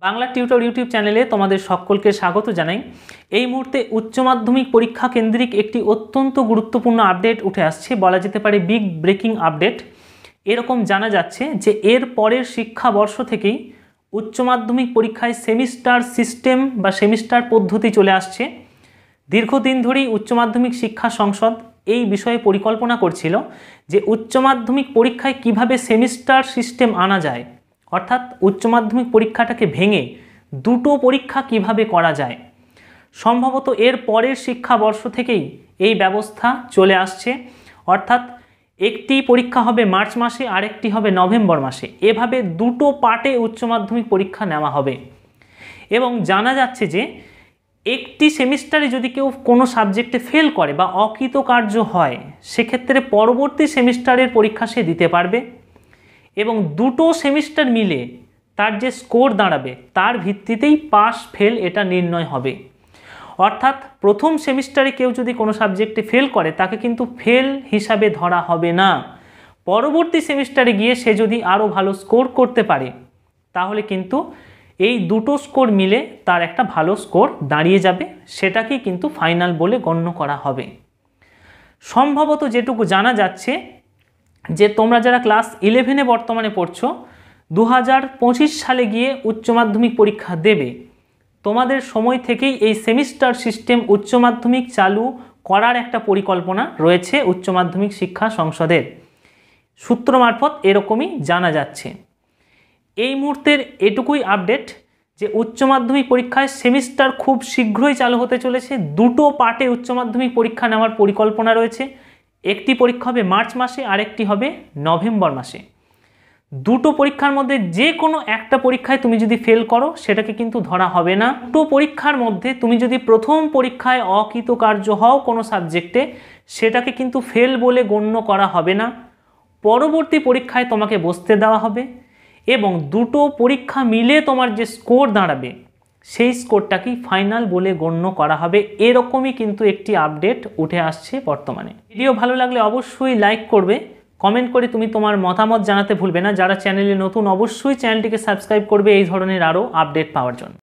Bangla tutor YouTube চ্যানেলে তোমাদের সকলকে স্বাগত জানাই। এই মুহূর্তে উচ্চ মাধ্যমিক পরীক্ষা কেন্দ্রিক একটি অত্যন্ত গুরুত্বপূর্ণ আপডেট উঠে আসছে, বলা যেতে পারে বিগ ব্রেকিং আপডেট। এরকম জানা যাচ্ছে যে এর পরের শিক্ষাবর্ষ থেকেই উচ্চ মাধ্যমিক পরীক্ষায় সেমিস্টার সিস্টেম বা সেমিস্টার পদ্ধতি চলে আসছে। দীর্ঘদিন ধরেই উচ্চ মাধ্যমিক শিক্ষা সংসদ এই বিষয়ে পরিকল্পনা করছিল যে উচ্চ মাধ্যমিক পরীক্ষায় কিভাবে সেমিস্টার সিস্টেম আনা যায়, অর্থাৎ উচ্চ মাধ্যমিক পরীক্ষাটাকে ভেঙে দুটো পরীক্ষা কিভাবে করা যায়। সম্ভবত এর পরের শিক্ষাবর্ষ থেকেই এই ব্যবস্থা চলে আসছে, অর্থাৎ একটি পরীক্ষা হবে মার্চ মাসে, আরেকটি হবে নভেম্বর মাসে। এভাবে দুটো পার্টে উচ্চ মাধ্যমিক পরীক্ষা নেওয়া হবে। এবং জানা যাচ্ছে যে একটি সেমিস্টারে যদি কেউ কোনো সাবজেক্টে ফেল করে বা অকৃতকার্য হয়, সেক্ষেত্রে পরবর্তী সেমিস্টারের পরীক্ষা সে দিতে পারবে এবং দুটো সেমিস্টার মিলে তার যে স্কোর দাঁড়াবে তার ভিত্তিতেই পাস ফেল এটা নির্ণয় হবে। অর্থাৎ প্রথম সেমিস্টারে কেউ যদি কোনো সাবজেক্টে ফেল করে তাকে কিন্তু ফেল হিসাবে ধরা হবে না। পরবর্তী সেমিস্টারে গিয়ে সে যদি আরও ভালো স্কোর করতে পারে তাহলে কিন্তু এই দুটো স্কোর মিলে তার একটা ভালো স্কোর দাঁড়িয়ে যাবে, সেটাকেই কিন্তু ফাইনাল বলে গণ্য করা হবে। সম্ভবত যেটুকু জানা যাচ্ছে যে তোমরা যারা ক্লাস 11-এ বর্তমানে পড়ছো, 2025 সালে গিয়ে উচ্চ মাধ্যমিক পরীক্ষা দেবে, তোমাদের সময় থেকেই এই সেমিস্টার সিস্টেম উচ্চ মাধ্যমিক চালু করার একটা পরিকল্পনা রয়েছে উচ্চ মাধ্যমিক শিক্ষা সংসদের। সূত্র মারফত এরকমই জানা যাচ্ছে। এই মুহূর্তের এটুকুই আপডেট যে উচ্চ মাধ্যমিক পরীক্ষায় সেমিস্টার খুব শীঘ্রই চালু হতে চলেছে। দুটো পার্টে উচ্চ মাধ্যমিক পরীক্ষা নেওয়ার পরিকল্পনা রয়েছে। একটি পরীক্ষা হবে মার্চ মাসে, আরেকটি হবে নভেম্বর মাসে। দুটো পরীক্ষার মধ্যে যে কোনো একটা পরীক্ষায় তুমি যদি ফেল করো সেটাকে কিন্তু ধরা হবে না। দুটো পরীক্ষার মধ্যে তুমি যদি প্রথম পরীক্ষায় অকৃতকার্য হও কোনো সাবজেক্টে, সেটাকে কিন্তু ফেল বলে গণ্য করা হবে না। পরবর্তী পরীক্ষায় তোমাকে বসতে দেওয়া হবে এবং দুটো পরীক্ষা মিলে তোমার যে স্কোর দাঁড়াবে সেই স্কোরটাকেই ফাইনাল বলে গণ্য করা হবে। এরকমই কিন্তু একটি আপডেট উঠে আসছে বর্তমানে। ভিডিও ভালো লাগলে অবশ্যই লাইক করবে, কমেন্ট করে তুমি তোমার মতামত জানাতে ভুলবে না। যারা চ্যানেলে নতুন অবশ্যই চ্যানেলটিকে সাবস্ক্রাইব করবে এই ধরনের আরও আপডেট পাওয়ার জন্য।